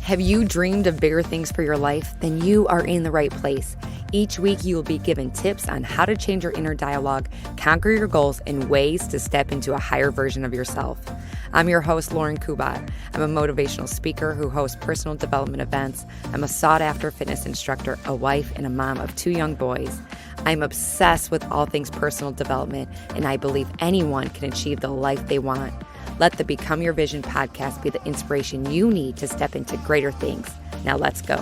Have you dreamed of bigger things for your life? Then you are in the right place. Each week, you will be given tips on how to change your inner dialogue, conquer your goals, and ways to step into a higher version of yourself. I'm your host, Lauren Kubat. I'm a motivational speaker who hosts personal development events. I'm a sought-after fitness instructor, a wife, and a mom of 2 young boys. I'm obsessed with all things personal development, and I believe anyone can achieve the life they want. Let the Become Your Vision podcast be the inspiration you need to step into greater things. Now let's go.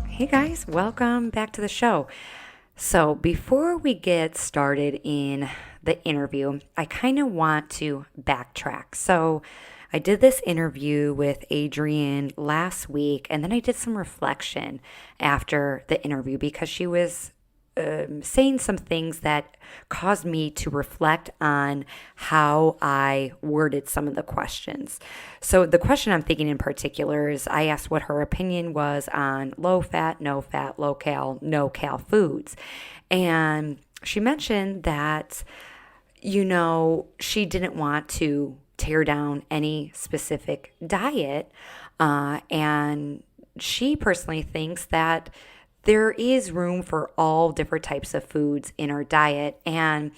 Hey guys, welcome back to the show. So before we get started in the interview, I kind of want to backtrack. So I did this interview with Adrianne last week, and then I did some reflection after the interview because she was saying some things that caused me to reflect on how I worded some of the questions. So the question I'm thinking in particular is I asked what her opinion was on low fat, low cal, no cal foods. And she mentioned that, she didn't want to tear down any specific diet. And she personally thinks that there is room for all different types of foods in our diet. And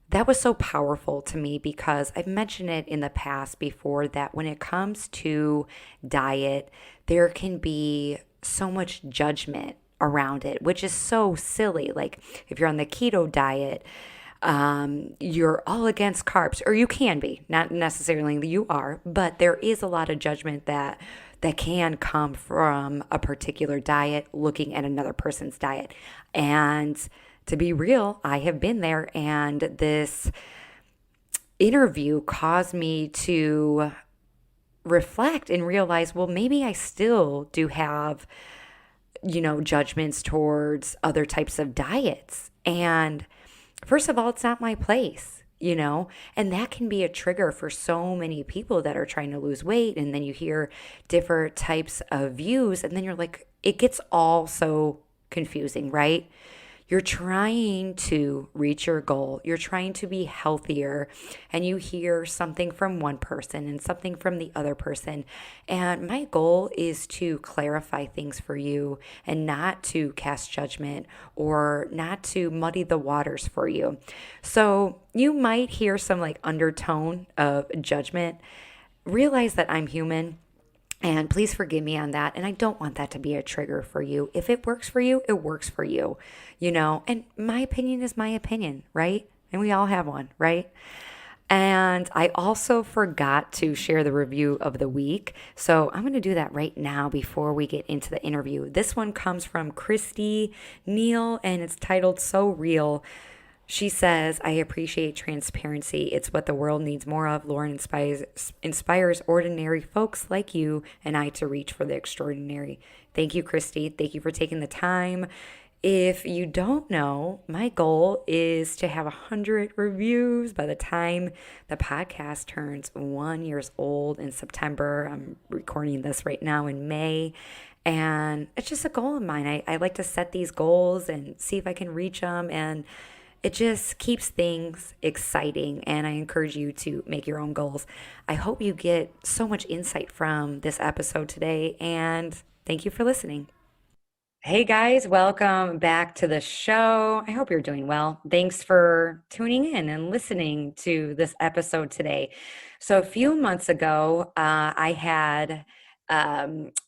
that was so powerful to me because I've mentioned it in the past before that when it comes to diet, there can be so much judgment around it, which is so silly. Like if you're on the keto diet, you're all against carbs, or you can be, not necessarily you are, but there is a lot of judgment that can come from a particular diet looking at another person's diet. And to be real, I have been there, and this interview caused me to reflect and realize, well, maybe I still do have, judgments towards other types of diets. And first of all, it's not my place. And that can be a trigger for so many people that are trying to lose weight. And then you hear different types of views, and then you're like, it gets all so confusing, right? You're trying to reach your goal. You're trying to be healthier, and you hear something from one person and something from the other person. And my goal is to clarify things for you and not to cast judgment or not to muddy the waters for you. So you might hear some undertone of judgment. Realize that I'm human. And please forgive me on that. And I don't want that to be a trigger for you. If it works for you, it works for you, And my opinion is my opinion, right? And we all have one, right? And I also forgot to share the review of the week. So I'm going to do that right now before we get into the interview. This one comes from Christy Neal, and it's titled So Real. She says, I appreciate transparency. It's what the world needs more of. Lauren inspires ordinary folks like you and I to reach for the extraordinary. Thank you, Christy. Thank you for taking the time. If you don't know, my goal is to have 100 reviews by the time the podcast turns 1 year old in September. I'm recording this right now in May. And it's just a goal of mine. I like to set these goals and see if I can reach them. And it just keeps things exciting, and I encourage you to make your own goals. I hope you get so much insight from this episode today, and thank you for listening. Hey guys, welcome back to the show. I hope you're doing well. Thanks for tuning in and listening to this episode today. So a few months ago, I had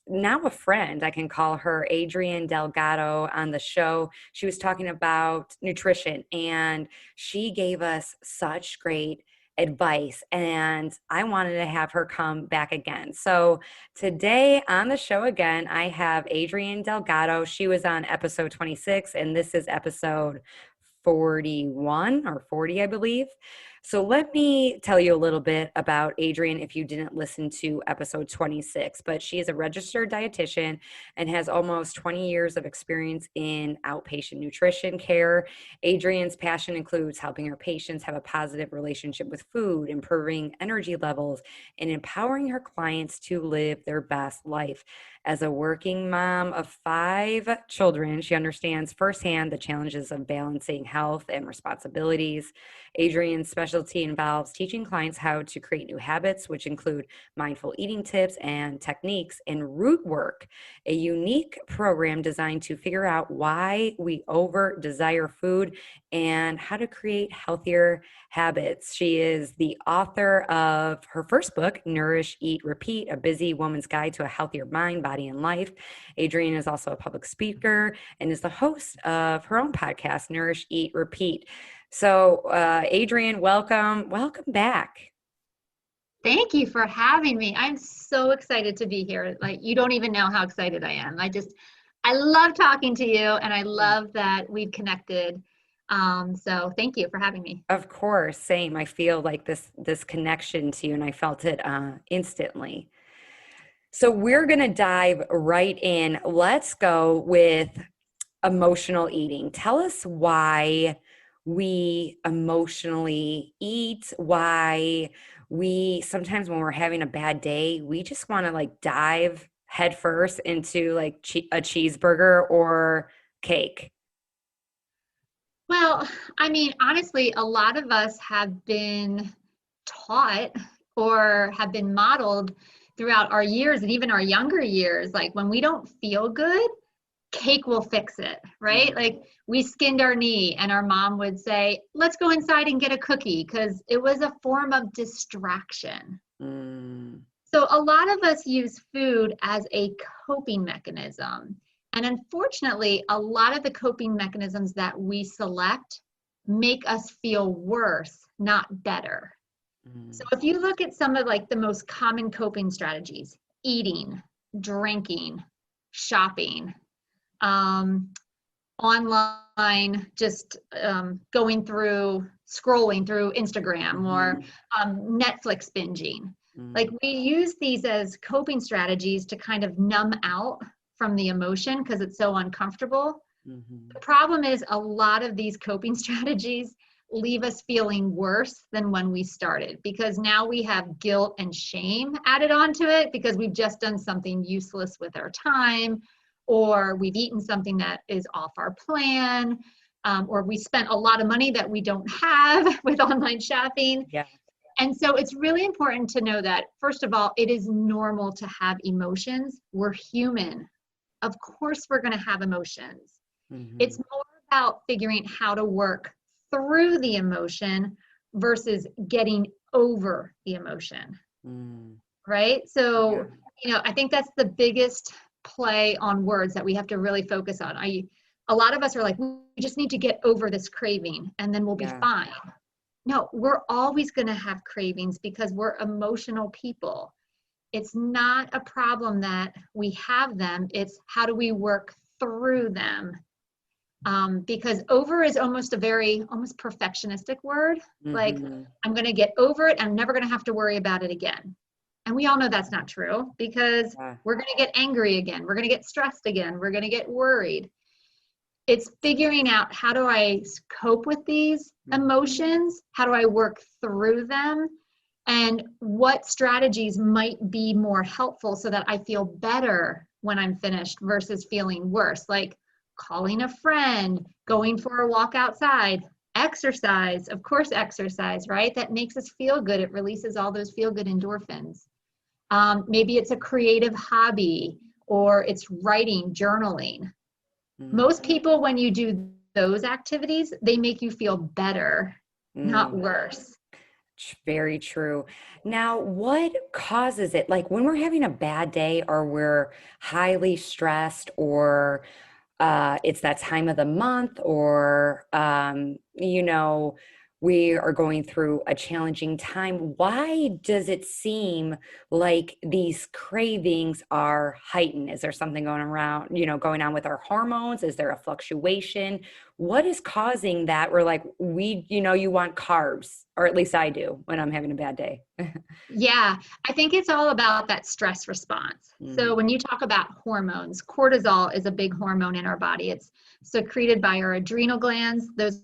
now a friend, I can call her Adrianne Delgado, on the show. She was talking about nutrition, and she gave us such great advice, and I wanted to have her come back again. So today on the show again, I have Adrianne Delgado. She was on episode 26, and this is episode 41 or 40, I believe. So let me tell you a little bit about Adrianne if you didn't listen to episode 26, but she is a registered dietitian and has almost 20 years of experience in outpatient nutrition care. Adrianne's passion includes helping her patients have a positive relationship with food, improving energy levels, and empowering her clients to live their best life. As a working mom of 5 children, she understands firsthand the challenges of balancing health and responsibilities. Adrianne specializes specialty involves teaching clients how to create new habits, which include mindful eating tips and techniques, and root work, a unique program designed to figure out why we over desire food and how to create healthier habits. She is the author of her first book, Nourish, Eat, Repeat, A Busy Woman's Guide to a Healthier Mind, Body, and Life. Adrianne is also a public speaker and is the host of her own podcast, Nourish, Eat, Repeat. So, Adrianne, welcome. Welcome back. Thank you for having me. I'm so excited to be here. Like, you don't even know how excited I am. I love talking to you, and I love that we've connected. So thank you for having me. Of course, same. I feel like this connection to you, and I felt it instantly. So we're gonna dive right in. Let's go with emotional eating. Tell us why we emotionally eat, why we sometimes when we're having a bad day, we just want to like dive headfirst into like a cheeseburger or cake. Well, I mean, honestly, a lot of us have been taught or have been modeled throughout our years and even our younger years. Like, when we don't feel good, cake will fix it, right? Like, we skinned our knee and our mom would say, let's go inside and get a cookie, because it was a form of distraction. Mm. So a lot of us use food as a coping mechanism. And unfortunately, a lot of the coping mechanisms that we select make us feel worse, not better. So if you look at some of like the most common coping strategies, eating, drinking, shopping, online, just going through, scrolling through Instagram or Netflix binging. Like, we use these as coping strategies to kind of numb out from the emotion because it's so uncomfortable. The problem is a lot of these coping strategies leave us feeling worse than when we started, because now we have guilt and shame added onto it because we've just done something useless with our time, or we've eaten something that is off our plan, or we spent a lot of money that we don't have with online shopping. Yeah. And so it's really important to know that, first of all, it is normal to have emotions. We're human. Of course, we're going to have emotions. It's more about figuring how to work through the emotion versus getting over the emotion. Right? So, I think that's the biggest play on words that we have to really focus on. A lot of us are like, we just need to get over this craving and then we'll be fine. No, we're always going to have cravings because we're emotional people. It's not a problem that we have them. It's how do we work through them? Because over is almost a very almost perfectionistic word. Like, I'm going to get over it. I'm never going to have to worry about it again. And we all know that's not true, because we're going to get angry again. We're going to get stressed again. We're going to get worried. It's figuring out, how do I cope with these emotions? How do I work through them? And what strategies might be more helpful so that I feel better when I'm finished versus feeling worse? Like calling a friend, going for a walk outside, exercise, of course, exercise, right? That makes us feel good. It releases all those feel good endorphins. Maybe it's a creative hobby, or it's writing, journaling. Most people, when you do those activities, they make you feel better, not worse. Very true. Now, what causes it? Like when we're having a bad day or we're highly stressed, or it's that time of the month, or we are going through a challenging time. Why does it seem like these cravings are heightened? Is there something going on with our hormones? Is there a fluctuation? What is causing that? We're like, you want carbs, or at least I do when I'm having a bad day. Yeah, I think it's all about that stress response. So when you talk about hormones, cortisol is a big hormone in our body. It's secreted by our adrenal glands. Those are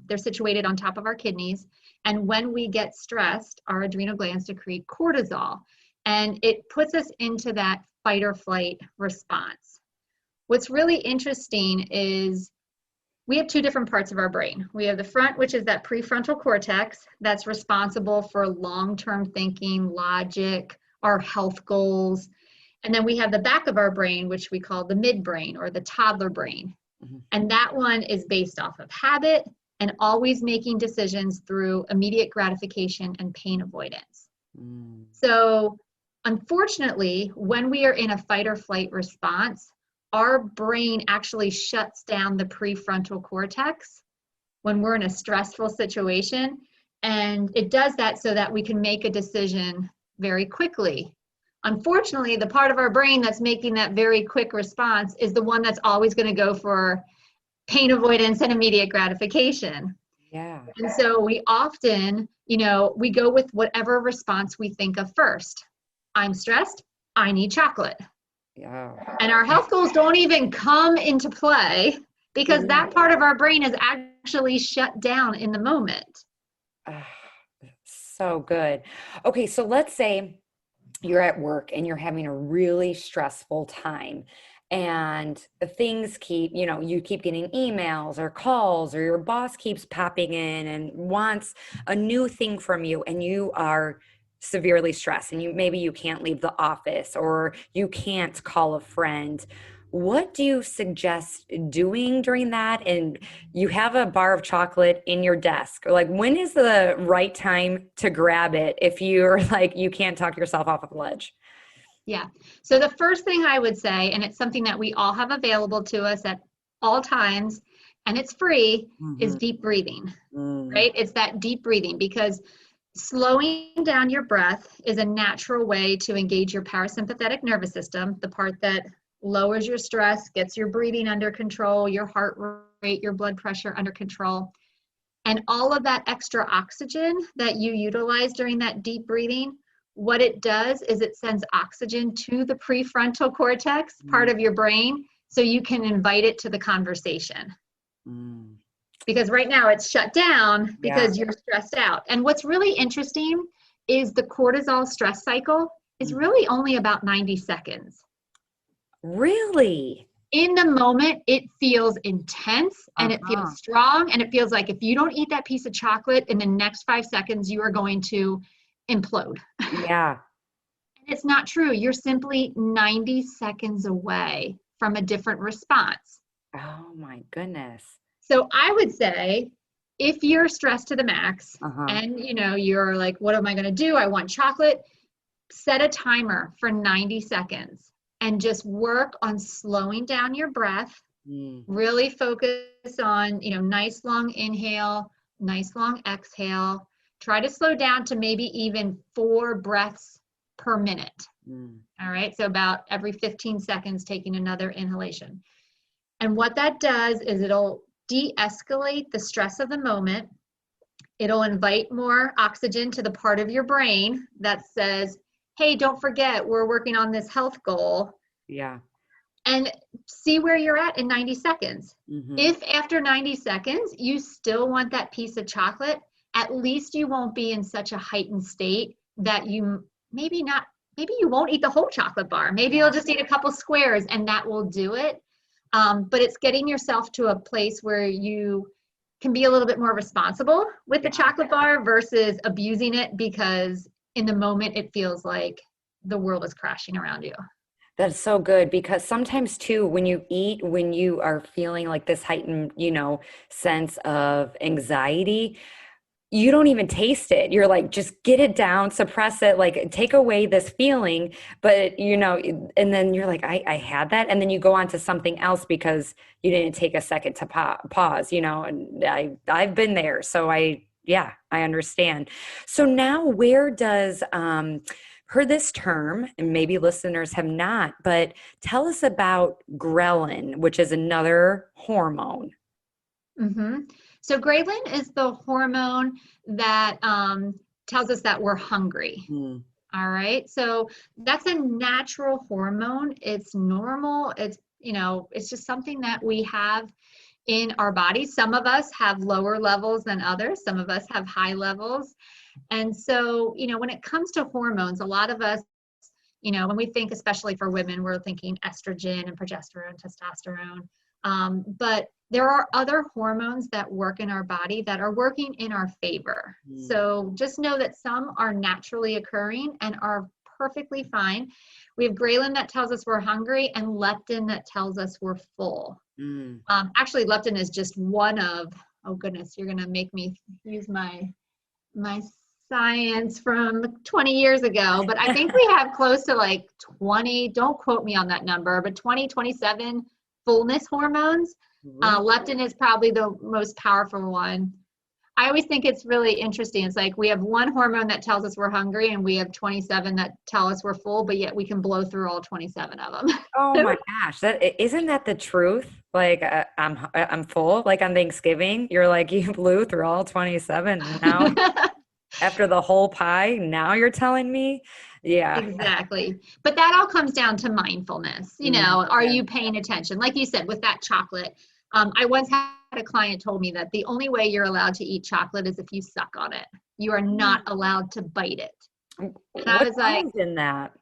they're situated on top of our kidneys. And when we get stressed, our adrenal glands secrete cortisol, and it puts us into that fight or flight response. What's really interesting is We have two different parts of our brain. We have the front, which is that prefrontal cortex that's responsible for long-term thinking, logic, our health goals. And then we have the back of our brain, which we call the midbrain or the toddler brain. Mm-hmm. And that one is based off of habit and always making decisions through immediate gratification and pain avoidance. Mm. So unfortunately, when we are in a fight or flight response, our brain actually shuts down the prefrontal cortex when we're in a stressful situation. And it does that so that we can make a decision very quickly. Unfortunately, the part of our brain that's making that very quick response is the one that's always going to go for pain avoidance and immediate gratification. Yeah. And so we often, we go with whatever response we think of first. I'm stressed, I need chocolate. Yeah. And our health goals don't even come into play because that part of our brain is actually shut down in the moment. So good. Okay, so let's say you're at work and you're having a really stressful time and things keep, you keep getting emails or calls or your boss keeps popping in and wants a new thing from you and you are severely stressed and maybe you can't leave the office or you can't call a friend. What do you suggest doing during that? And you have a bar of chocolate in your desk. Or like, when is the right time to grab it if you're like, you can't talk yourself off of a ledge? Yeah. So the first thing I would say, and it's something that we all have available to us at all times, and it's free, is deep breathing, right? It's that deep breathing because slowing down your breath is a natural way to engage your parasympathetic nervous system, the part that lowers your stress, gets your breathing under control, your heart rate, your blood pressure under control. And all of that extra oxygen that you utilize during that deep breathing, what it does is it sends oxygen to the prefrontal cortex, part of your brain, so you can invite it to the conversation. Because right now it's shut down because you're stressed out. And what's really interesting is the cortisol stress cycle is really only about 90 seconds. Really? In the moment, it feels intense and it feels strong. And it feels like if you don't eat that piece of chocolate in the next 5 seconds, you are going to implode. Yeah. And it's not true. You're simply 90 seconds away from a different response. Oh my goodness. So I would say if you're stressed to the max and you're like, what am I going to do? I want chocolate. Set a timer for 90 seconds and just work on slowing down your breath. Really focus on, nice long inhale, nice long exhale. Try to slow down to maybe even 4 breaths per minute. All right. So about every 15 seconds, taking another inhalation. And what that does is it'll de-escalate the stress of the moment. It'll invite more oxygen to the part of your brain that says, hey, don't forget, we're working on this health goal. Yeah. And see where you're at in 90 seconds. If after 90 seconds, you still want that piece of chocolate, at least you won't be in such a heightened state that you maybe you won't eat the whole chocolate bar. Maybe you'll just eat a couple squares and that will do it. But it's getting yourself to a place where you can be a little bit more responsible with the chocolate bar versus abusing it because in the moment it feels like the world is crashing around you. That's so good because sometimes too, when you eat, when you are feeling like this heightened, sense of anxiety, you don't even taste it. You're like, just get it down, suppress it, like take away this feeling. But, and then you're like, I had that. And then you go on to something else because you didn't take a second to pause, and I've been there. So I understand. So now where does, heard this term, and maybe listeners have not, but tell us about ghrelin, which is another hormone. So ghrelin is the hormone that tells us that we're hungry. All right. So that's a natural hormone. It's normal. It's just something that we have in our bodies. Some of us have lower levels than others. Some of us have high levels. And so, when it comes to hormones, a lot of us, when we think, especially for women, we're thinking estrogen and progesterone, testosterone. But there are other hormones that work in our body that are working in our favor. So just know that some are naturally occurring and are perfectly fine. We have ghrelin that tells us we're hungry and leptin that tells us we're full. Actually, leptin is just one of, oh goodness, you're going to make me use my science from 20 years ago, but I think we have close to like 20, don't quote me on that number, but 27 fullness hormones. Leptin is probably the most powerful one. I always think it's really interesting. It's like we have one hormone that tells us we're hungry and we have 27 that tell us we're full, but yet we can blow through all 27 of them. Oh my gosh, isn't that the truth? Like I'm full. Like on Thanksgiving, you're like you blew through all 27. And now after the whole pie, now you're telling me? Yeah. Exactly. But that all comes down to mindfulness. You know, are you paying attention? Like you said, with that chocolate, I once had a client told me that the only way you're allowed to eat chocolate is if you suck on it. You are not allowed to bite it. And I was like, in that?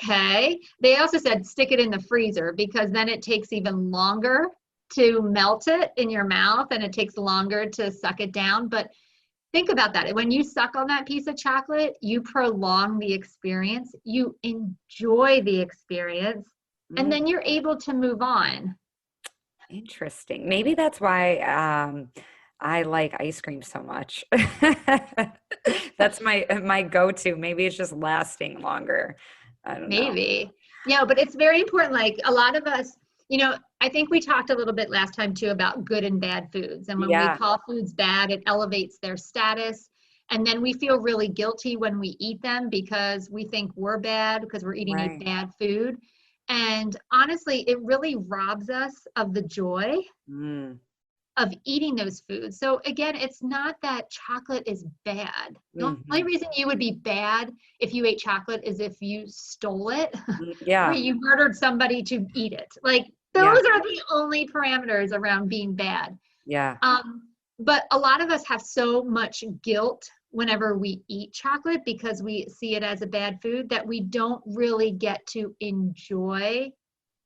okay. They also said stick it in the freezer because then it takes even longer to melt it in your mouth and it takes longer to suck it down. But think about that. When you suck on that piece of chocolate, you prolong the experience, you enjoy the experience, and then you're able to move on. Interesting. Maybe that's why I like ice cream so much. That's my go-to. Maybe it's just lasting longer. I don't know. Maybe. Yeah, but it's very important. Like a lot of us, you know, I think we talked a little bit last time too about good and bad foods. And when we call foods bad, it elevates their status. And then we feel really guilty when we eat them because we think we're bad because we're eating a bad food. And honestly, it really robs us of the joy of eating those foods. So again, it's not that chocolate is bad. The only reason you would be bad if you ate chocolate is if you stole it or you murdered somebody to eat it. Like those are the only parameters around being bad. But a lot of us have so much guilt whenever we eat chocolate because we see it as a bad food that we don't really get to enjoy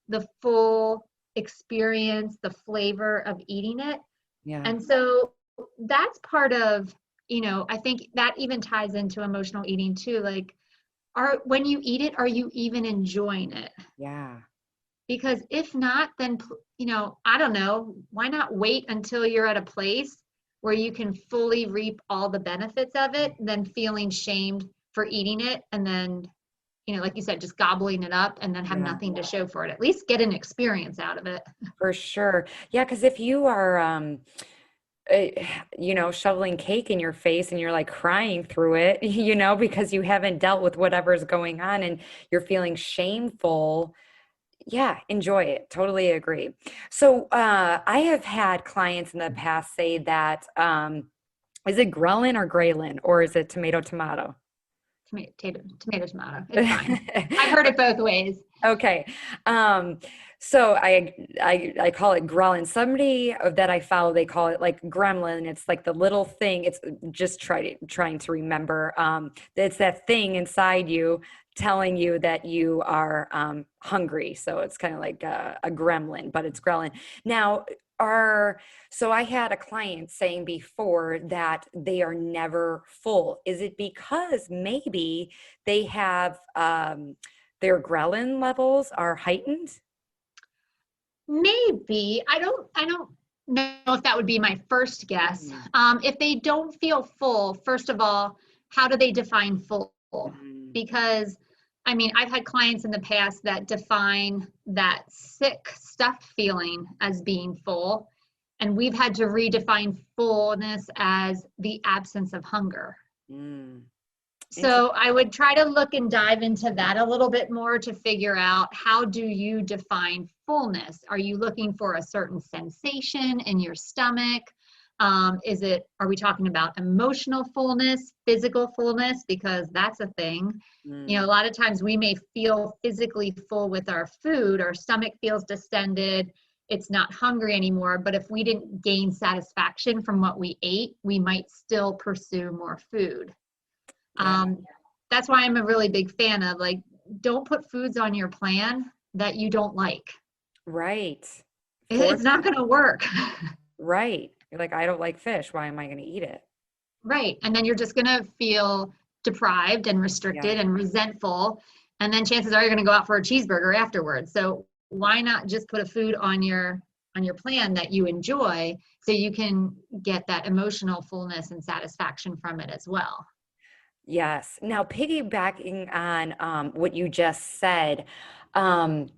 the full experience, the flavor of eating it. And so that's part of, you know, I think that even ties into emotional eating too. Like, when you eat it, are you even enjoying it? Because if not, then, you know, I don't know, why not wait until you're at a place where you can fully reap all the benefits of it than feeling shamed for eating it and then, you know, like you said, just gobbling it up and then have nothing to show for it. At least get an experience out of it. For sure. Yeah, because if you are you know, shoveling cake in your face and you're like crying through it, you know, because you haven't dealt with whatever's going on and you're feeling shameful. Yeah, enjoy it. Totally agree. So I have had clients in the past say that is it ghrelin or ghrelin or is it tomato? Tomato, tomato. It's fine. I've heard it both ways. Okay. So I call it ghrelin. Somebody that I follow, they call it like gremlin. It's like the little thing. It's just trying to remember. It's that thing inside you telling you that you are hungry. So it's kind of like a gremlin, but it's ghrelin. Now, so I had a client saying before that they are never full. Is it because maybe they have their ghrelin levels are heightened? Maybe. I don't know if that would be my first guess. If they don't feel full, first of all, how do they define full? Because I mean, I've had clients in the past that define that sick, stuffed feeling as being full. And we've had to redefine fullness as the absence of hunger. So I would try to look and dive into that a little bit more to figure out, how do you define fullness? Are you looking for a certain sensation in your stomach? Are we talking about emotional fullness, physical fullness? Because that's a thing. You know, a lot of times we may feel physically full with our food, our stomach feels distended, it's not hungry anymore. But if we didn't gain satisfaction from what we ate, we might still pursue more food. That's why I'm a really big fan of, like, don't put foods on your plan that you don't like. Right. It's not going to work. Right. You're like, I don't like fish. Why am I going to eat it? Right. And then you're just going to feel deprived and Yeah. restricted and resentful. And then chances are you're going to go out for a cheeseburger afterwards. So why not just put a food on your plan that you enjoy so you can get that emotional fullness and satisfaction from it as well. Yes. Now, piggybacking on what you just said, um,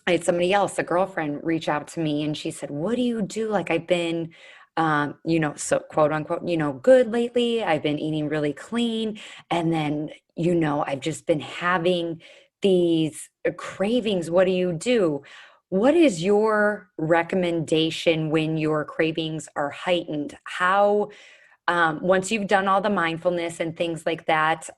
I had somebody else, a girlfriend, reach out to me and she said, "What do you do? Like, I've been, so quote unquote, good lately. I've been eating really clean. And then, I've just been having these cravings. What do you do?" What is your recommendation when your cravings are heightened? How, once you've done all the mindfulness and things like that,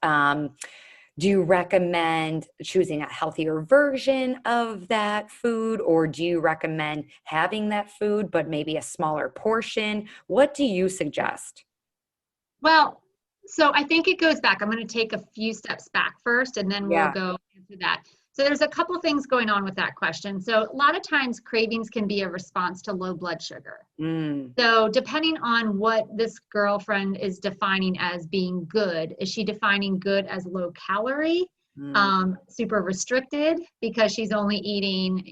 do you recommend choosing a healthier version of that food, or do you recommend having that food, but maybe a smaller portion? What do you suggest? Well, so I think it goes back. I'm going to take a few steps back first, and then we'll Yeah. go into that. So there's a couple things going on with that question. So a lot of times cravings can be a response to low blood sugar. Mm, So depending on what this girlfriend is defining as being good, is she defining good as low calorie, mm, super restricted because she's only eating,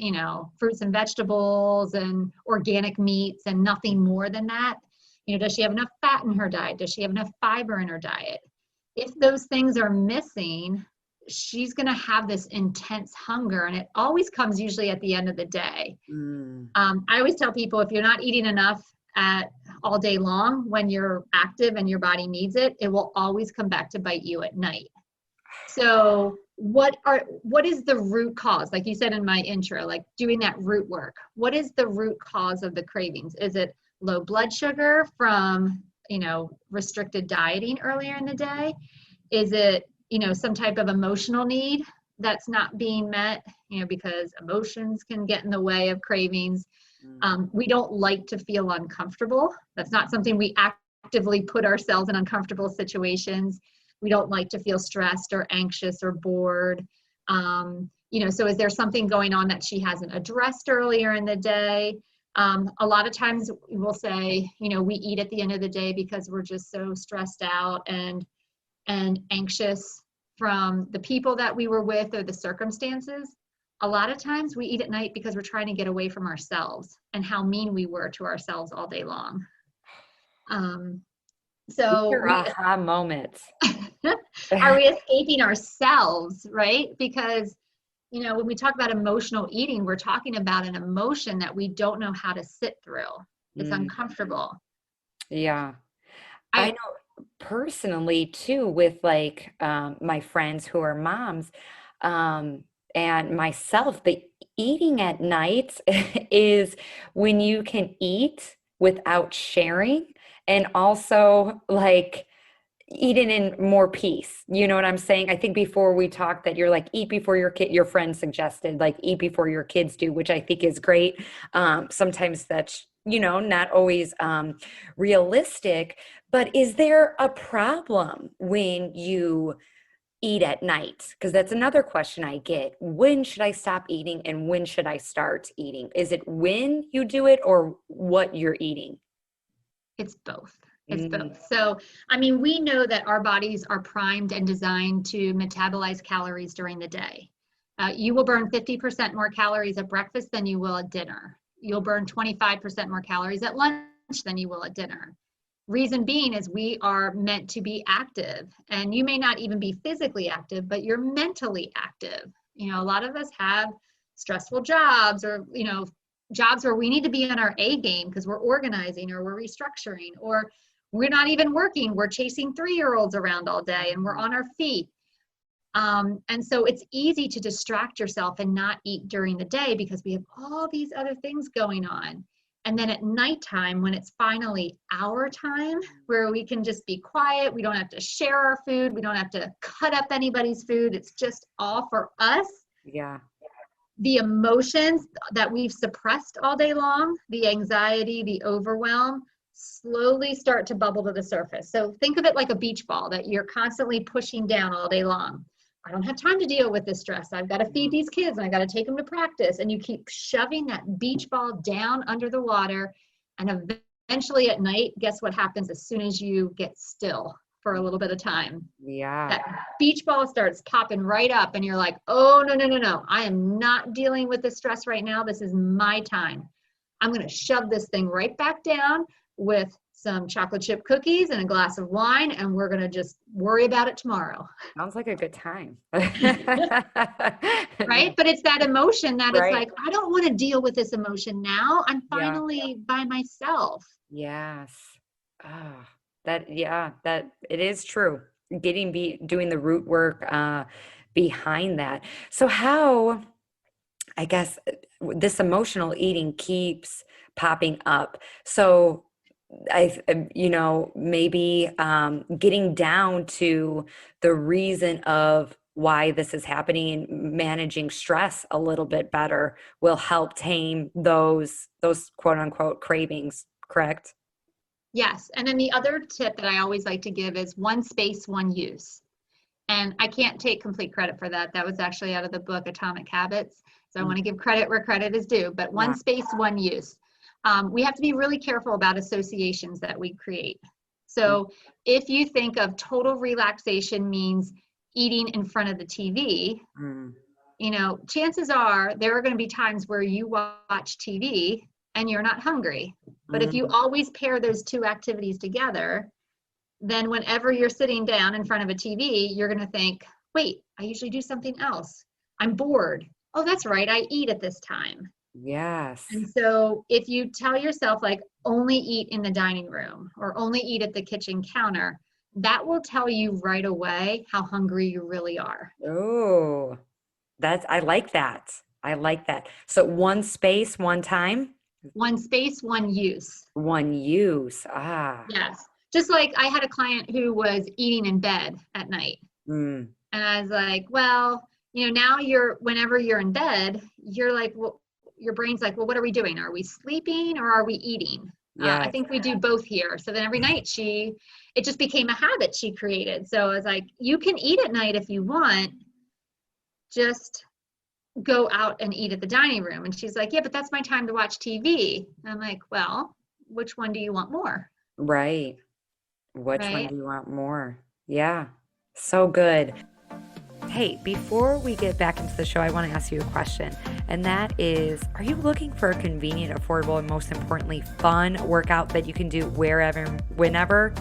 fruits and vegetables and organic meats and nothing more than that? Does she have enough fat in her diet? Does she have enough fiber in her diet? If those things are missing, she's going to have this intense hunger, and it always comes usually at the end of the day. mm. I always tell people, if you're not eating enough at all day long when you're active and your body needs it, it will always come back to bite you at night. So what is the root cause? Like you said in my intro, like doing that root work. What is the root cause of the cravings? Is it low blood sugar from, restricted dieting earlier in the day? Is it, some type of emotional need that's not being met, because emotions can get in the way of cravings. We don't like to feel uncomfortable. That's not something we actively put ourselves in uncomfortable situations. We don't like to feel stressed or anxious or bored. So is there something going on that she hasn't addressed earlier in the day? A lot of times we'll say, we eat at the end of the day because we're just so stressed out and anxious from the people that we were with or the circumstances. A lot of times we eat at night because we're trying to get away from ourselves and how mean we were to ourselves all day long. Um, These so are aha moments. are we escaping ourselves, right? Because, when we talk about emotional eating, we're talking about an emotion that we don't know how to sit through. It's Mm, uncomfortable. yeah. I I know personally too, with like my friends who are moms, um, and myself, the eating at night is when you can eat without sharing, and also like eating in more peace. You know what I'm saying? I think before we talked that you're like eat before your friend suggested like eat before your kids do, which I think is great. Sometimes that's, not always realistic, but is there a problem when you eat at night? Because that's another question I get. When should I stop eating and when should I start eating? Is it when you do it or what you're eating? It's both. It's Mm, both. So, we know that our bodies are primed and designed to metabolize calories during the day. You will burn 50% more calories at breakfast than you will at dinner. You'll burn 25% more calories at lunch than you will at dinner. Reason being is we are meant to be active, and you may not even be physically active, but you're mentally active. A lot of us have stressful jobs or, jobs where we need to be on our A game because we're organizing or we're restructuring, or we're not even working. We're chasing 3-year-olds around all day and we're on our feet. And so it's easy to distract yourself and not eat during the day because we have all these other things going on. And then at nighttime, when it's finally our time where we can just be quiet, we don't have to share our food, we don't have to cut up anybody's food, it's just all for us. yeah. The emotions that we've suppressed all day long, the anxiety, the overwhelm, slowly start to bubble to the surface. So think of it like a beach ball that you're constantly pushing down all day long. I don't have time to deal with this stress. I've got to feed these kids and I got to take them to practice. And you keep shoving that beach ball down under the water. And eventually at night, guess what happens as soon as you get still for a little bit of time? Yeah. That beach ball starts popping right up and you're like, oh, no, no, no, no. I am not dealing with this stress right now. This is my time. I'm going to shove this thing right back down with some chocolate chip cookies and a glass of wine, and we're going to just worry about it tomorrow. Sounds like a good time. Right? But it's that emotion that it's Right. like, I don't want to deal with this emotion now. I'm finally by myself. Yes. Ah, that it is true. Doing the root work behind that. So how, I guess, this emotional eating keeps popping up. So maybe getting down to the reason of why this is happening and managing stress a little bit better will help tame those quote unquote cravings, correct? Yes. And then the other tip that I always like to give is one space, one use. And I can't take complete credit for that. That was actually out of the book Atomic Habits. So I want to give credit where credit is due, but one space, one use. We have to be really careful about associations that we create. So if you think of total relaxation means eating in front of the TV, chances are there are going to be times where you watch TV and you're not hungry. But if you always pair those two activities together, then whenever you're sitting down in front of a TV, you're going to think, wait, I usually do something else. I'm bored. Oh, that's right. I eat at this time. Yes. And so if you tell yourself like only eat in the dining room or only eat at the kitchen counter, that will tell you right away how hungry you really are. Oh, I like that. I like that. So one space, one time, One space, one use. one use. Ah. Yes. Just like I had a client who was eating in bed at night. Mm. And I was like, well, now whenever you're in bed, you're like, well, your brain's like, well, what are we doing? Are we sleeping or are we eating? I Yes. think we do both here. So then every night it just became a habit she created. So I was like, you can eat at night if you want, just go out and eat at the dining room. And she's like, yeah, but that's my time to watch TV. And I'm like, well, which one do you want more? Right. Which one Right? do you want more? Yeah. So good. Hey, before we get back into the show, I want to ask you a question. And that is, are you looking for a convenient, affordable, and most importantly, fun workout that you can do wherever, whenever?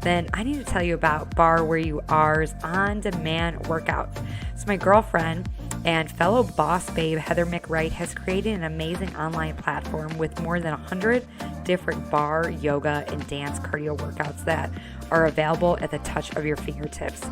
Then I need to tell you about Bar Where You Are's on-demand workouts. So my girlfriend and fellow boss babe, Heather McWright, has created an amazing online platform with more than 100 different bar, yoga, and dance cardio workouts that are available at the touch of your fingertips.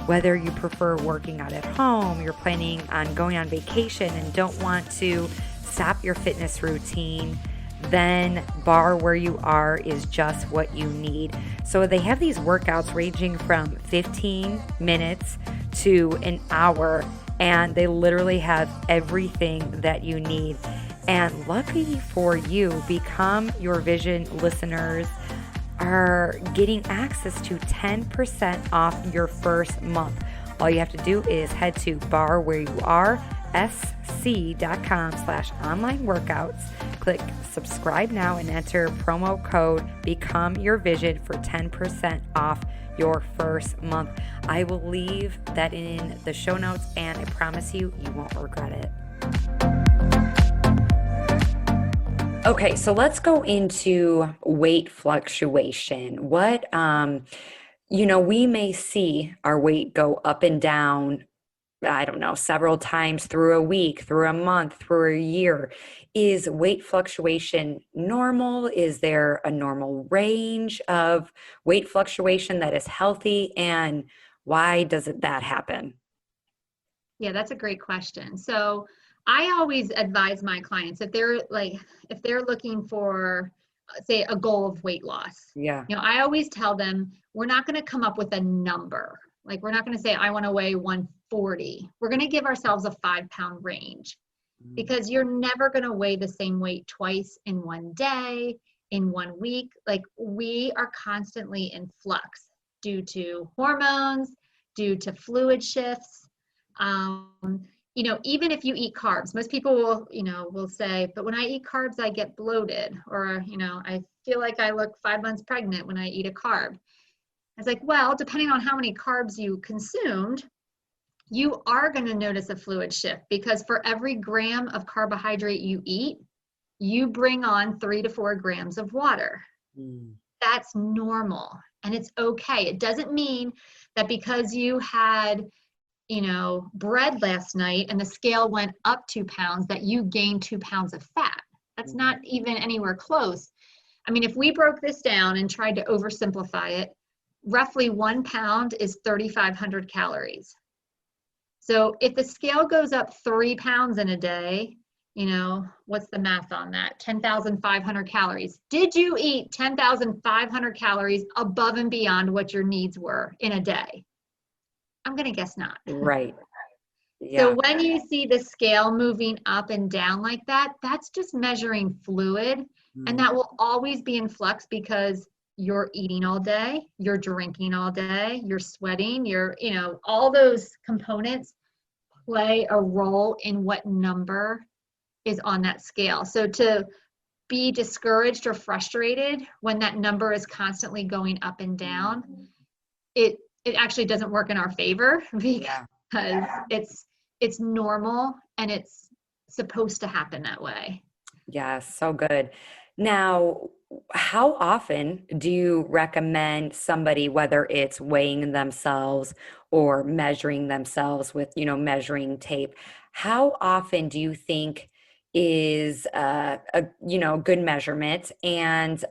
Whether you prefer working out at home, you're planning on going on vacation and don't want to stop your fitness routine, then Bar Where You Are is just what you need. So they have these workouts ranging from 15 minutes to an hour, and they literally have everything that you need. And lucky for you, Become Your Vision listeners are getting access to 10% off your first month. All you have to do is head to barwhereyouaresc.com/online workouts. Click subscribe now and enter promo code Become Your Vision for 10% off your first month. I will leave that in the show notes, and I promise you, you won't regret it. Okay, so let's go into weight fluctuation. We may see our weight go up and down, I don't know, several times through a week, through a month, through a year. Is weight fluctuation normal? Is there a normal range of weight fluctuation that is healthy? And why does that happen? Yeah, that's a great question. So I always advise my clients if they're looking for, say, a goal of weight loss. Yeah. I always tell them we're not going to come up with a number. Like we're not going to say I want to weigh 140. We're going to give ourselves a 5-pound range, because you're never going to weigh the same weight twice in one day, in 1 week. Like we are constantly in flux due to hormones, due to fluid shifts. Even if you eat carbs, most people will say, but when I eat carbs, I get bloated, or, I feel like I look 5 months pregnant when I eat a carb. I was like, well, depending on how many carbs you consumed, you are going to notice a fluid shift, because for every gram of carbohydrate you eat, you bring on 3 to 4 grams of water. That's normal, and it's okay. It doesn't mean that because you had bread last night and the scale went up 2 pounds, that you gained 2 pounds of fat. That's not even anywhere close. I mean, if we broke this down and tried to oversimplify it, roughly 1 pound is 3,500 calories. So if the scale goes up 3 pounds in a day, what's the math on that? 10,500 calories. Did you eat 10,500 calories above and beyond what your needs were in a day? I'm going to guess not. Right. Yeah. So when you see the scale moving up and down like that, that's just measuring fluid. And that will always be in flux, because you're eating all day, you're drinking all day, you're sweating, all those components play a role in what number is on that scale. So to be discouraged or frustrated when that number is constantly going up and down, it actually doesn't work in our favor, because it's normal and it's supposed to happen that way. Yeah, so good. Now, how often do you recommend somebody, whether it's weighing themselves or measuring themselves with, measuring tape, how often do you think is a good measurement? And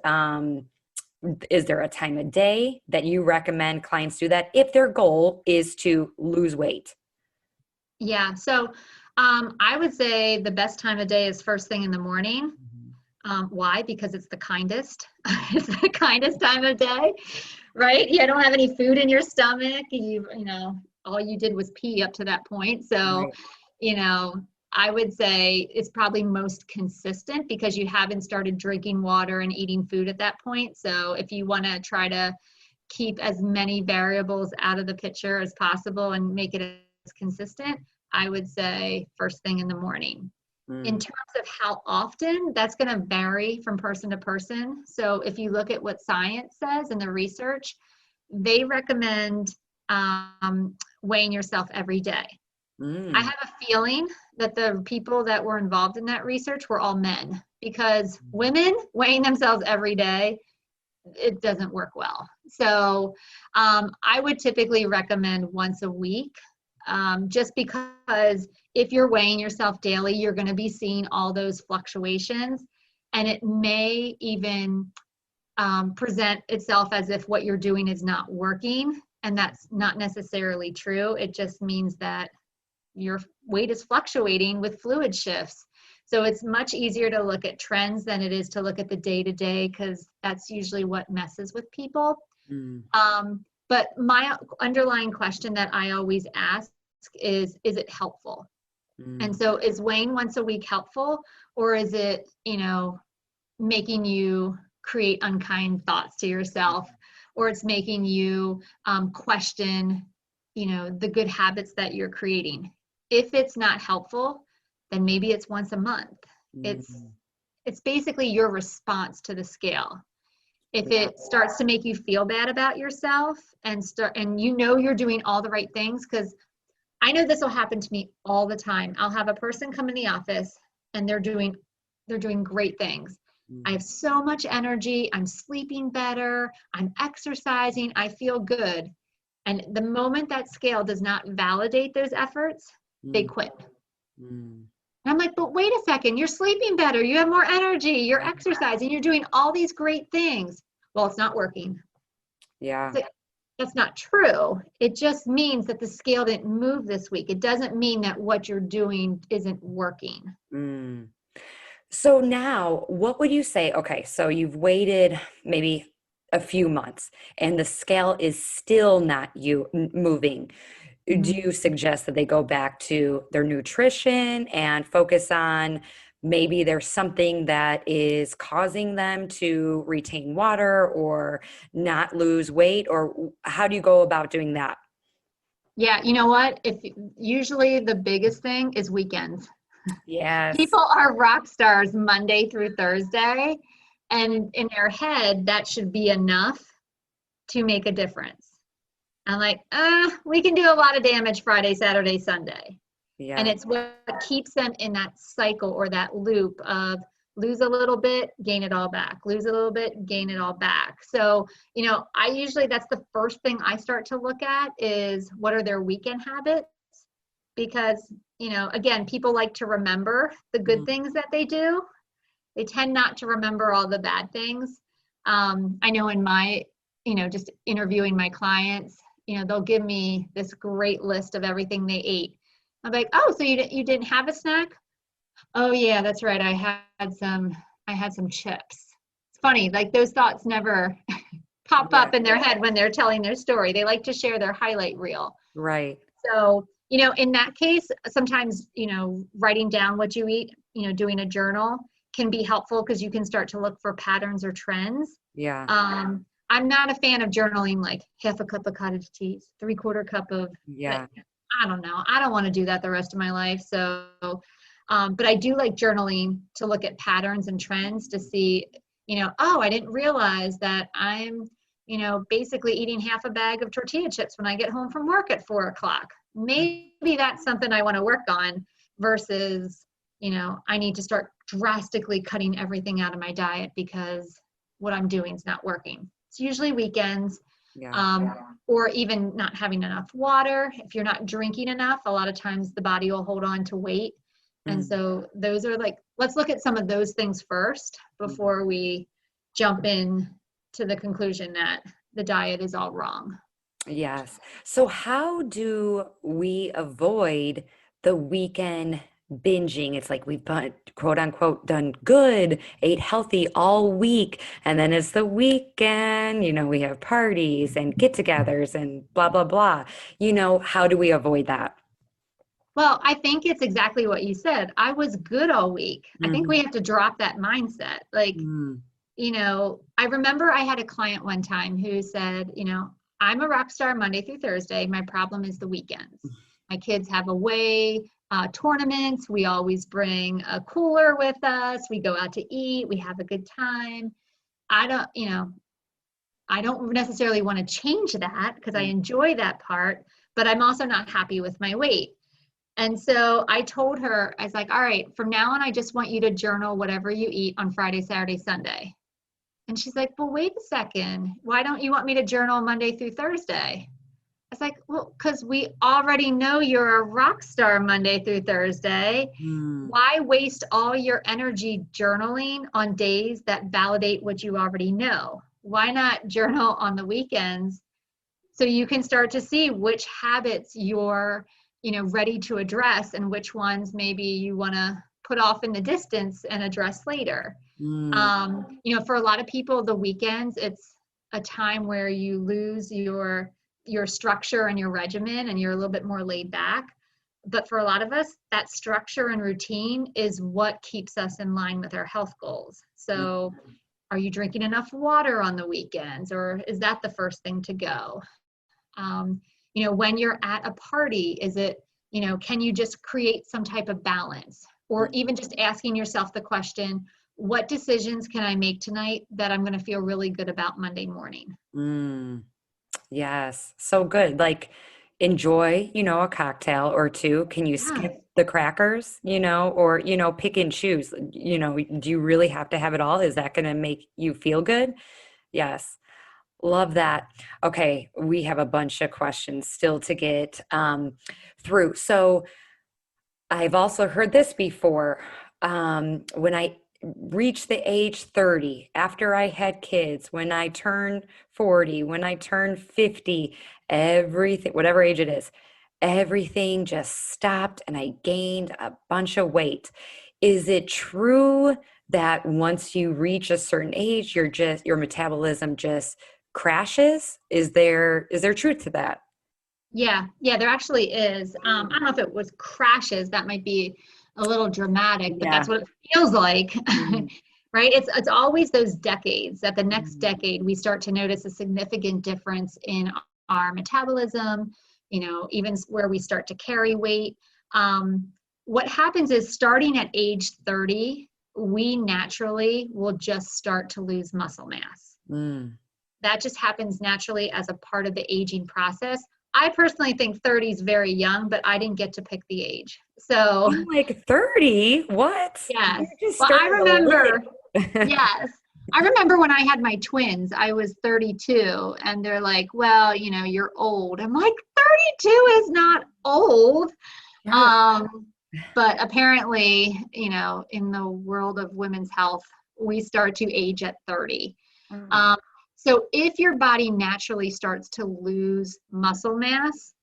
is there a time of day that you recommend clients do that if their goal is to lose weight? Yeah, so I would say the best time of day is first thing in the morning. Why? Because it's the kindest. It's the kindest time of day, right? You don't have any food in your stomach. All you did was pee up to that point. So, Right. I would say it's probably most consistent, because you haven't started drinking water and eating food at that point. So if you want to try to keep as many variables out of the picture as possible and make it as consistent, I would say first thing in the morning. In terms of how often, that's going to vary from person to person. So if you look at what science says in the research, they recommend weighing yourself every day. I have a feeling that the people that were involved in that research were all men, because women weighing themselves every day, it doesn't work well. So I would typically recommend once a week, just because if you're weighing yourself daily, you're going to be seeing all those fluctuations, and it may even present itself as if what you're doing is not working, and that's not necessarily true. It just means that your weight is fluctuating with fluid shifts. So it's much easier to look at trends than it is to look at the day-to-day, because that's usually what messes with people. But my underlying question that I always ask is it helpful? And so is weighing once a week helpful, or is it, making you create unkind thoughts to yourself, or it's making you question, the good habits that you're creating? If it's not helpful, then maybe it's once a month. It's basically your response to the scale. If it starts to make you feel bad about yourself and you're doing all the right things, because I know this will happen to me all the time. I'll have a person come in the office and they're doing great things. I have so much energy. I'm sleeping better. I'm exercising. I feel good. And the moment that scale does not validate those efforts, they quit. And I'm like, but wait a second, you're sleeping better. You have more energy. You're exercising. You're doing all these great things. Well, it's not working. Yeah. That's not true. It just means that the scale didn't move this week. It doesn't mean that what you're doing isn't working. So now, what would you say? Okay, so you've waited maybe a few months and the scale is still not moving. Do you suggest that they go back to their nutrition and focus on maybe there's something that is causing them to retain water or not lose weight? Or how do you go about doing that? Yeah, you know what? If usually the biggest thing is weekends. Yes. People are rock stars Monday through Thursday, and in their head, that should be enough to make a difference. I'm like, we can do a lot of damage Friday, Saturday, Sunday. And Yeah. it's what keeps them in that cycle or that loop of lose a little bit, gain it all back, lose a little bit, gain it all back. So, I usually, that's the first thing I start to look at is what are their weekend habits? Because, again, people like to remember the good Mm. things that they do. They tend not to remember all the bad things. I know in my, just interviewing my clients, they'll give me this great list of everything they ate. I'm like, oh, so you didn't have a snack? Oh yeah, that's right. I had some chips. It's funny, like those thoughts never pop Yeah. up in their head when they're telling their story. They like to share their highlight reel. Right. So, in that case, sometimes, writing down what you eat, doing a journal can be helpful because you can start to look for patterns or trends. Yeah. I'm not a fan of journaling like half a cup of cottage cheese, 3/4 cup of, Yeah. I don't know. I don't want to do that the rest of my life. So, but I do like journaling to look at patterns and trends to see, oh, I didn't realize that I'm, basically eating half a bag of tortilla chips when I get home from work at 4 o'clock. Maybe that's something I want to work on versus, I need to start drastically cutting everything out of my diet because what I'm doing is not working. It's usually weekends. Yeah. Or even not having enough water. If you're not drinking enough, a lot of times the body will hold on to weight. And Mm. so those are like, let's look at some of those things first before we jump in to the conclusion that the diet is all wrong. Yes. So how do we avoid the weekend binging? It's like we've done, quote unquote, done good, ate healthy all week, and then it's the weekend, we have parties and get-togethers and blah, blah, blah. How do we avoid that? Well, I think it's exactly what you said. I was good all week. I think we Hmm. have to drop that mindset. Like, Mm. I remember I had a client one time who said, I'm a rock star Monday through Thursday. My problem is the weekends. My kids have away tournaments. We always bring a cooler with us. We go out to eat. We have a good time. I don't, I don't necessarily want to change that because I Mm. enjoy that part, but I'm also not happy with my weight. And so I told her, I was like, all right, from now on, I just want you to journal whatever you eat on Friday, Saturday, Sunday. And she's like, well, wait a second. Why don't you want me to journal Monday through Thursday? I was like, well, because we already know you're a rock star Monday through Thursday. Mm. Why waste all your energy journaling on days that validate what you already know? Why not journal on the weekends so you can start to see which habits you're, ready to address and which ones maybe you want to put off in the distance and address later. Mm. For a lot of people, the weekends, it's a time where you lose your structure and your regimen and you're a little bit more laid back. But for a lot of us, that structure and routine is what keeps us in line with our health goals. So are you drinking enough water on the weekends, or is that the first thing to go? When you're at a party, is it, can you just create some type of balance? Or even just asking yourself the question, what decisions can I make tonight that I'm going to feel really good about Monday morning? Mm. Yes, so good. Like enjoy, a cocktail or two. Can you Yeah. skip the crackers, or, pick and choose? Do you really have to have it all? Is that going to make you feel good? Yes. Love that. Okay, we have a bunch of questions still to get through. So I've also heard this before. When I reached the age 30, after I had kids, when I turned 40, when I turned 50, everything, whatever age it is, everything just stopped and I gained a bunch of weight. Is it true that once you reach a certain age, your metabolism just crashes? Is there truth to that? Yeah, there actually is. I don't know if it was crashes, that might be a little dramatic, but that's Yeah. what it feels like. Mm. Right? It's always those decades that the next Mm. decade we start to notice a significant difference in our metabolism, even where we start to carry weight. What happens is starting at age 30, we naturally will just start to lose muscle mass. That just happens naturally as a part of the aging process. I personally think 30 is very young, but I didn't get to pick the age. So I'm like 30? What? yes. You just Well, I started to remember, live. yes. I remember when I had my twins, I was 32 and they're like, well, you're old. I'm like, 32 is not old. But apparently, in the world of women's health, we start to age at 30. So if your body naturally starts to lose muscle mass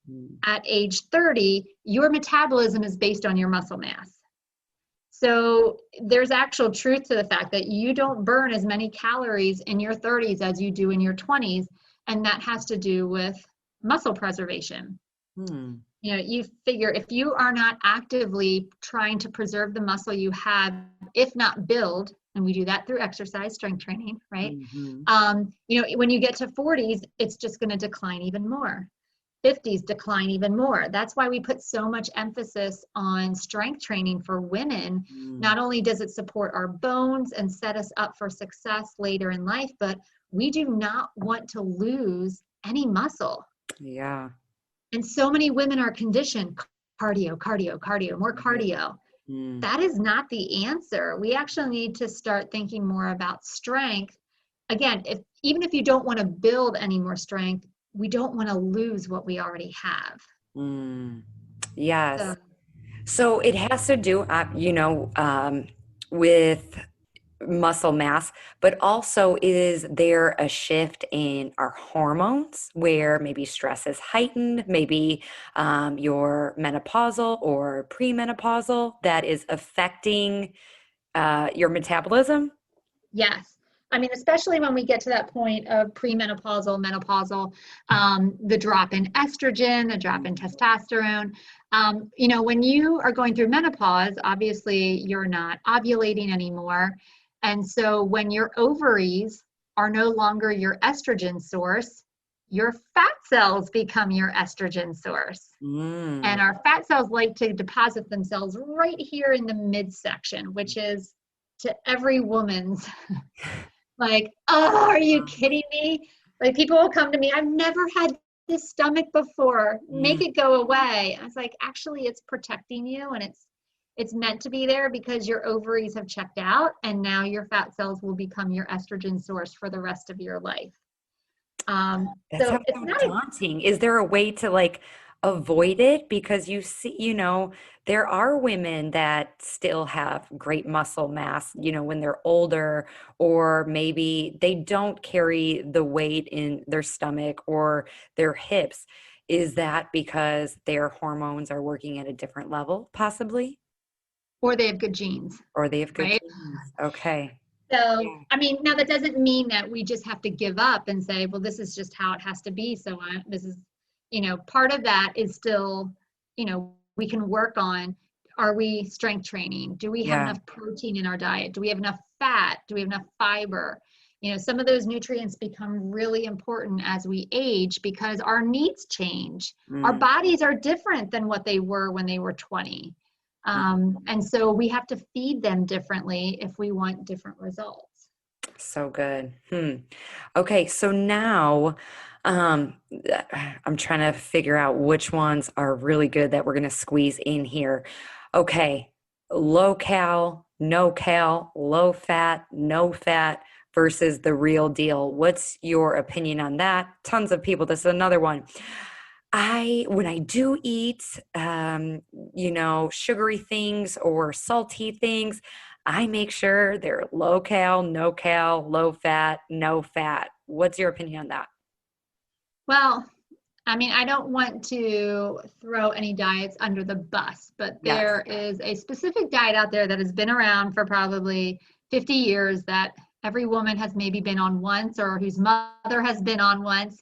at age 30, your metabolism is based on your muscle mass. So there's actual truth to the fact that you don't burn as many calories in your 30s as you do in your 20s. And that has to do with muscle preservation. You figure if you are not actively trying to preserve the muscle you have, if not build, and we do that through exercise, strength training, right? When you get to 40s, it's just going to decline even more. 50s decline even more. That's why we put so much emphasis on strength training for women. Not only does it support our bones and set us up for success later in life, but we do not want to lose any muscle. Yeah. And so many women are conditioned cardio, more cardio. That is not the answer. We actually need to start thinking more about strength. Again, even if you don't want to build any more strength, we don't want to lose what we already have. Yes. So it has to do, with muscle mass, but also is there a shift in our hormones where maybe stress is heightened, maybe you're menopausal or premenopausal that is affecting your metabolism? Yes. I mean, especially when we get to that point of premenopausal, menopausal, the drop in estrogen, the drop in testosterone. When you are going through menopause, obviously you're not ovulating anymore. And so when your ovaries are no longer your estrogen source, your fat cells become your estrogen source. And our fat cells like to deposit themselves right here in the midsection, which is to every woman's like, oh, are you kidding me? Like people will come to me, I've never had this stomach before. Make it go away. I was like, actually, it's protecting you, and it's meant to be there because your ovaries have checked out, and now your fat cells will become your estrogen source for the rest of your life. That So sounds it's so not daunting. Is there a way to like avoid it? Because you see, there are women that still have great muscle mass, when they're older, or maybe they don't carry the weight in their stomach or their hips. Is that because their hormones are working at a different level, possibly? or they have good genes, Or they have good right? genes? Okay. So, Yeah. I mean, now that doesn't mean that we just have to give up and say, well, this is just how it has to be. So this is, part of that is still, we can work on, are we strength training? Do we have Yeah. enough protein in our diet? Do we have enough fat? Do we have enough fiber? Some of those nutrients become really important as we age because our needs change. Our Mm. bodies are different than what they were when they were 20. And so we have to feed them differently if we want different results. So good. Okay, so now um I'm trying to figure out which ones are really good that we're going to squeeze in here. Okay, low cal, no cal, low fat, no fat versus the real deal. What's your opinion on that? Tons of people. This is another one. When I do eat, sugary things or salty things, I make sure they're low cal, no cal, low fat, no fat. What's your opinion on that? Well, I mean, I don't want to throw any diets under the bus, but Yes. there is a specific diet out there that has been around for probably 50 years that every woman has maybe been on once or whose mother has been on once.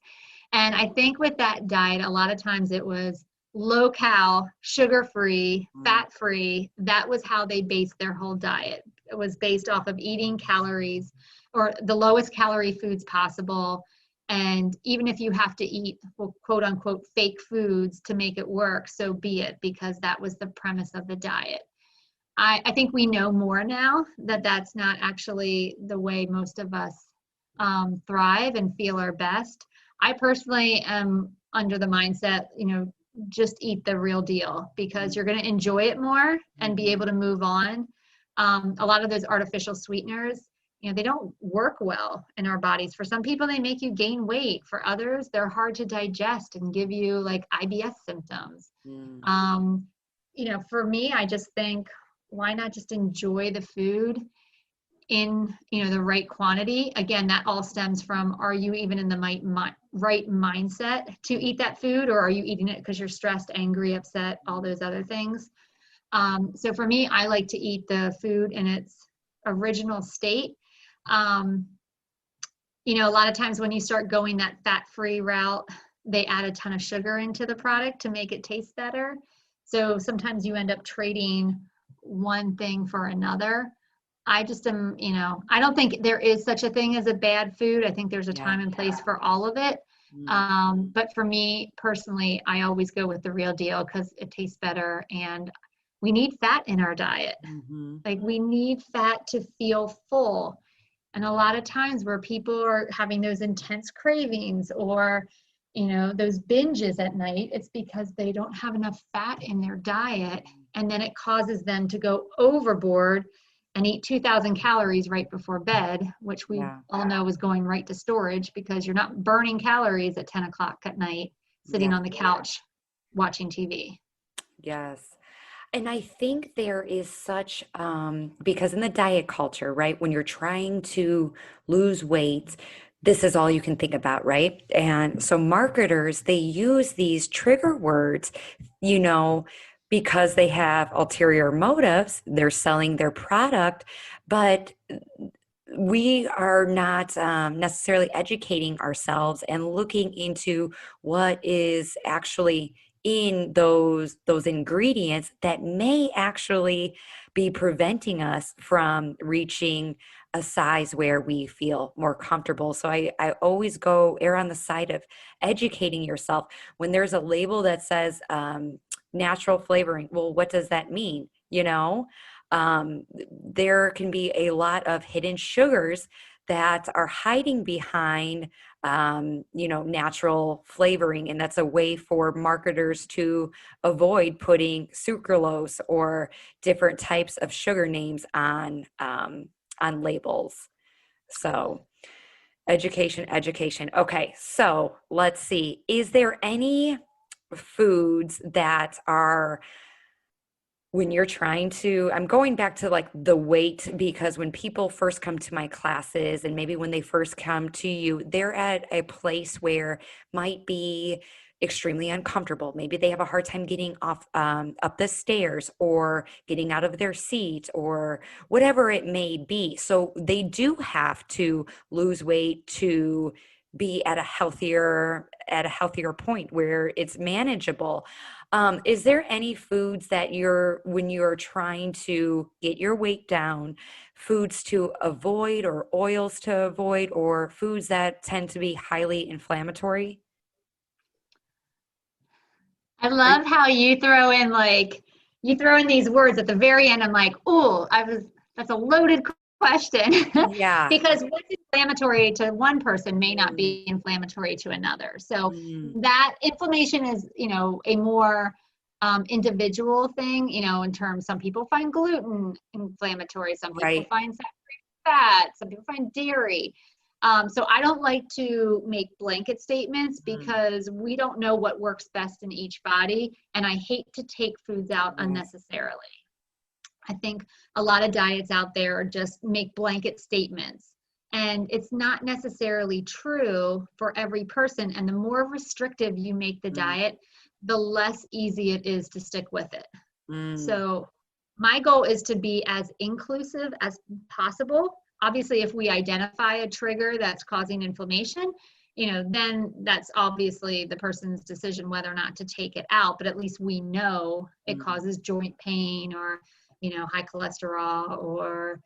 And I think with that diet, a lot of times it was low cal, sugar free, fat free. That was how they based their whole diet. It was based off of eating calories or the lowest calorie foods possible, And even if you have to eat, well, quote unquote, fake foods to make it work, so be it, because that was the premise of the diet. I think we know more now that that's not actually the way most of us thrive and feel our best. I personally am under the mindset, just eat the real deal, because you're going to enjoy it more and be able to move on. A lot of those artificial sweeteners, they don't work well in our bodies. For some people, they make you gain weight. For others, they're hard to digest and give you like IBS symptoms. For me, I just think, why not just enjoy the food in the right quantity? Again, that all stems from, are you even in the right mindset to eat that food, or are you eating it because you're stressed, angry, upset, all those other things? So for me, I like to eat the food in its original state. A lot of times when you start going that fat-free route, they add a ton of sugar into the product to make it taste better. So sometimes you end up trading one thing for another. I just am, I don't think there is such a thing as a bad food. I think there's a time and place for all of it. But for me personally, I always go with the real deal because it tastes better, and we need fat in our diet. Like, we need fat to feel full. And a lot of times where people are having those intense cravings or, those binges at night, it's because they don't have enough fat in their diet. And then it causes them to go overboard and eat 2,000 calories right before bed, which we all know is going right to storage, because you're not burning calories at 10 o'clock at night, sitting on the couch watching TV. Yes. And I think there is such, because in the diet culture, right, when you're trying to lose weight, this is all you can think about, right? And so marketers, they use these trigger words, because they have ulterior motives. They're selling their product, but we are not necessarily educating ourselves and looking into what is actually in those ingredients that may actually be preventing us from reaching a size where we feel more comfortable. So I always go err on the side of educating yourself. When there's a label that says natural flavoring, well, what does that mean? There can be a lot of hidden sugars that are hiding behind natural flavoring, and that's a way for marketers to avoid putting sucralose or different types of sugar names on labels. So education. Okay, so let's see. Is there any foods that are, when you're trying to, I'm going back to like the weight, because when people first come to my classes, and maybe when they first come to you, they're at a place where might be extremely uncomfortable. Maybe they have a hard time getting off up the stairs, or getting out of their seat, or whatever it may be. So they do have to lose weight to be at a healthier point where it's manageable. Is there any foods that when you're trying to get your weight down, foods to avoid, or oils to avoid, or foods that tend to be highly inflammatory? I love how you throw in these words at the very end. I'm like, oh, that's a loaded question. Yeah. Because what's inflammatory to one person may not be inflammatory to another. So that inflammation is, a more individual thing, in terms, some people find gluten inflammatory, some people find saturated fat, some people find dairy. So I don't like to make blanket statements, because we don't know what works best in each body. And I hate to take foods out unnecessarily. I think a lot of diets out there just make blanket statements, and it's not necessarily true for every person. And the more restrictive you make the diet, the less easy it is to stick with it. So my goal is to be as inclusive as possible. Obviously, if we identify a trigger that's causing inflammation, then that's obviously the person's decision whether or not to take it out. But at least we know it causes joint pain, or, high cholesterol, or,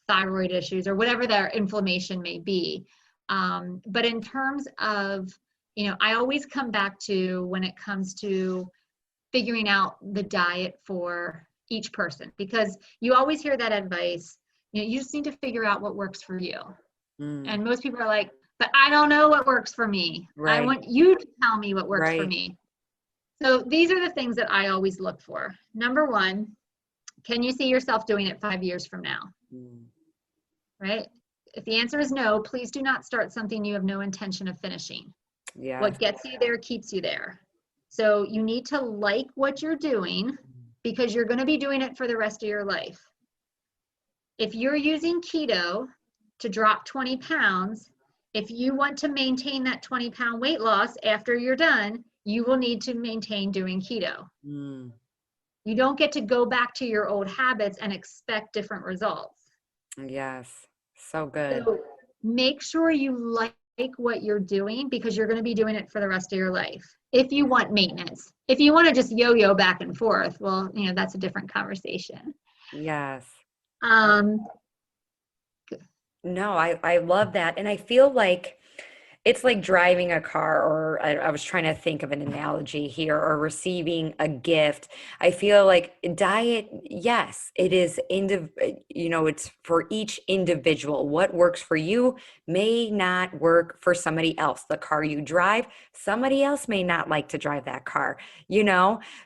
thyroid issues, or whatever their inflammation may be. But in terms of, I always come back to when it comes to figuring out the diet for each person, because you always hear that advice, you just need to figure out what works for you. And most people are like, but I don't know what works for me. Right. I want you to tell me what works for Right. me. So these are the things that I always look for. Number one, can you see yourself doing it 5 years from now? Right? If the answer is no, please do not start something you have no intention of finishing. Yeah. What gets you there keeps you there. So you need to like what you're doing, because you're going to be doing it for the rest of your life. If you're using keto to drop 20 pounds, if you want to maintain that 20-pound weight loss after you're done, you will need to maintain doing keto. You don't get to go back to your old habits and expect different results. Yes. So good. So make sure you like what you're doing, because you're going to be doing it for the rest of your life. If you want maintenance, if you want to just yo-yo back and forth, well, that's a different conversation. Yes. No, I love that. And I feel like it's like driving a car, or I was trying to think of an analogy here, or receiving a gift. I feel like diet, yes, it is, it's for each individual. What works for you may not work for somebody else. The car you drive, somebody else may not like to drive that car,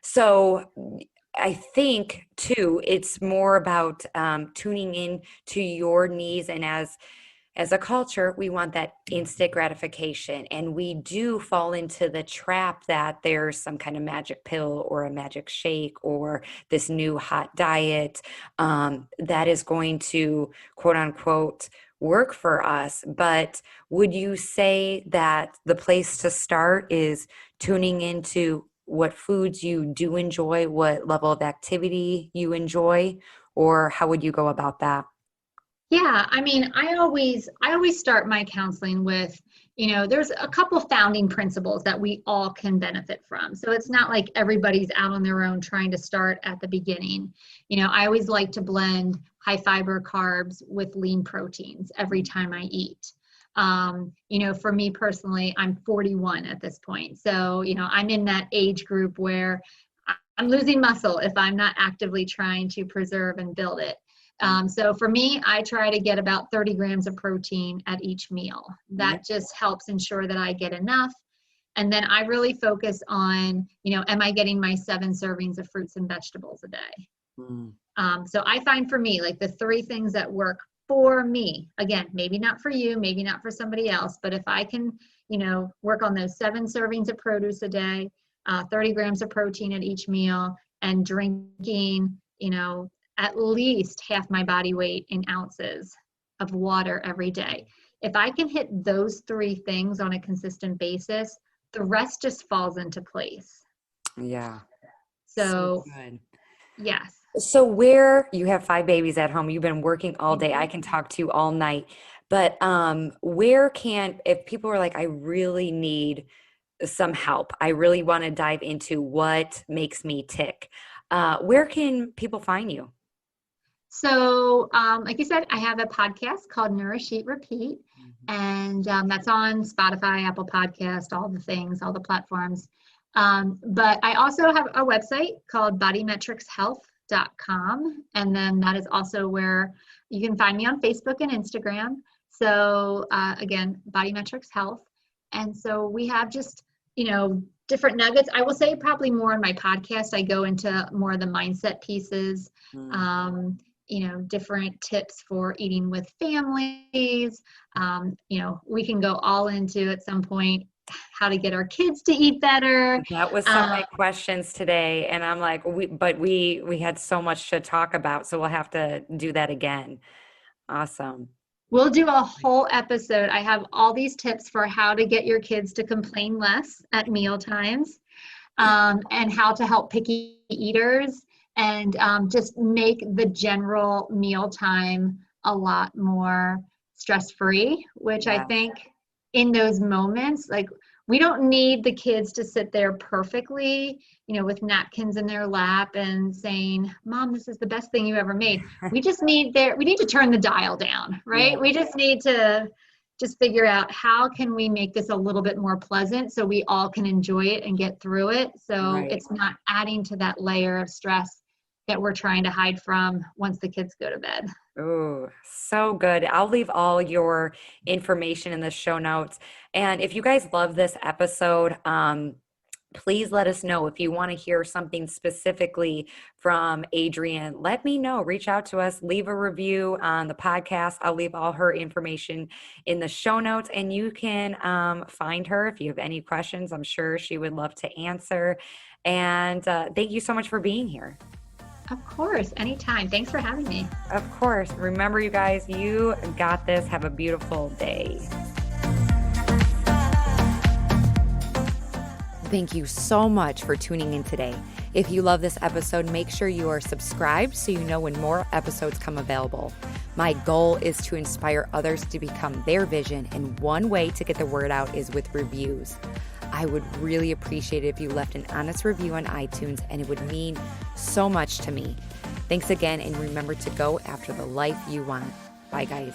So I think too, it's more about tuning in to your needs. And as a culture, we want that instant gratification. And we do fall into the trap that there's some kind of magic pill or a magic shake or this new hot diet that is going to, quote unquote, work for us. But would you say that the place to start is tuning into what foods you do enjoy, what level of activity you enjoy, or how would you go about that? Yeah, I mean, I always start my counseling with, there's a couple founding principles that we all can benefit from. So it's not like everybody's out on their own trying to start at the beginning. I always like to blend high fiber carbs with lean proteins every time I eat. For me personally, I'm 41 at this point. So, I'm in that age group where I'm losing muscle if I'm not actively trying to preserve and build it. So for me, I try to get about 30 grams of protein at each meal. That just helps ensure that I get enough. And then I really focus on, am I getting my 7 servings of fruits and vegetables a day? So I find for me, like the 3 things that work for me, again, maybe not for you, maybe not for somebody else, but if I can, work on those 7 servings of produce a day, 30 grams of protein at each meal, and drinking, at least half my body weight in ounces of water every day. If I can hit those 3 things on a consistent basis, the rest just falls into place. Yeah. So good. Yes. So where you have 5 babies at home, you've been working all day. I can talk to you all night. But if people are like, I really need some help, I really want to dive into what makes me tick, where can people find you? So, like you said, I have a podcast called Nourish, Eat, Repeat, and that's on Spotify, Apple Podcast, all the things, all the platforms. But I also have a website called bodymetricshealth.com, and then that is also where you can find me on Facebook and Instagram. So again, Bodymetrics Health. And so we have just, different nuggets. I will say probably more on my podcast, I go into more of the mindset pieces, different tips for eating with families. We can go all into at some point how to get our kids to eat better. That was some of my questions today. And I'm like, we had so much to talk about, so we'll have to do that again. Awesome. We'll do a whole episode. I have all these tips for how to get your kids to complain less at meal times, and how to help picky eaters, and just make the general meal time a lot more stress-free, which I think in those moments, like, we don't need the kids to sit there perfectly, with napkins in their lap and saying, Mom, this is the best thing you ever made. We just need we need to turn the dial down, right? Yeah. We just need to, just figure out how can we make this a little bit more pleasant so we all can enjoy it and get through it. So Right. it's not adding to that layer of stress that we're trying to hide from once the kids go to bed. Oh, so good. I'll leave all your information in the show notes. And if you guys love this episode, please let us know if you want to hear something specifically from Adrianne. Let me know. Reach out to us. Leave a review on the podcast. I'll leave all her information in the show notes, and you can find her if you have any questions. I'm sure she would love to answer. And thank you so much for being here. Of course, anytime. Thanks for having me. Of course. Remember, you guys, you got this. Have a beautiful day. Thank you so much for tuning in today. If you love this episode, make sure you are subscribed so you know when more episodes come available. My goal is to inspire others to become their vision, and one way to get the word out is with reviews. I would really appreciate it if you left an honest review on iTunes, and it would mean so much to me. Thanks again, and remember to go after the life you want. Bye, guys.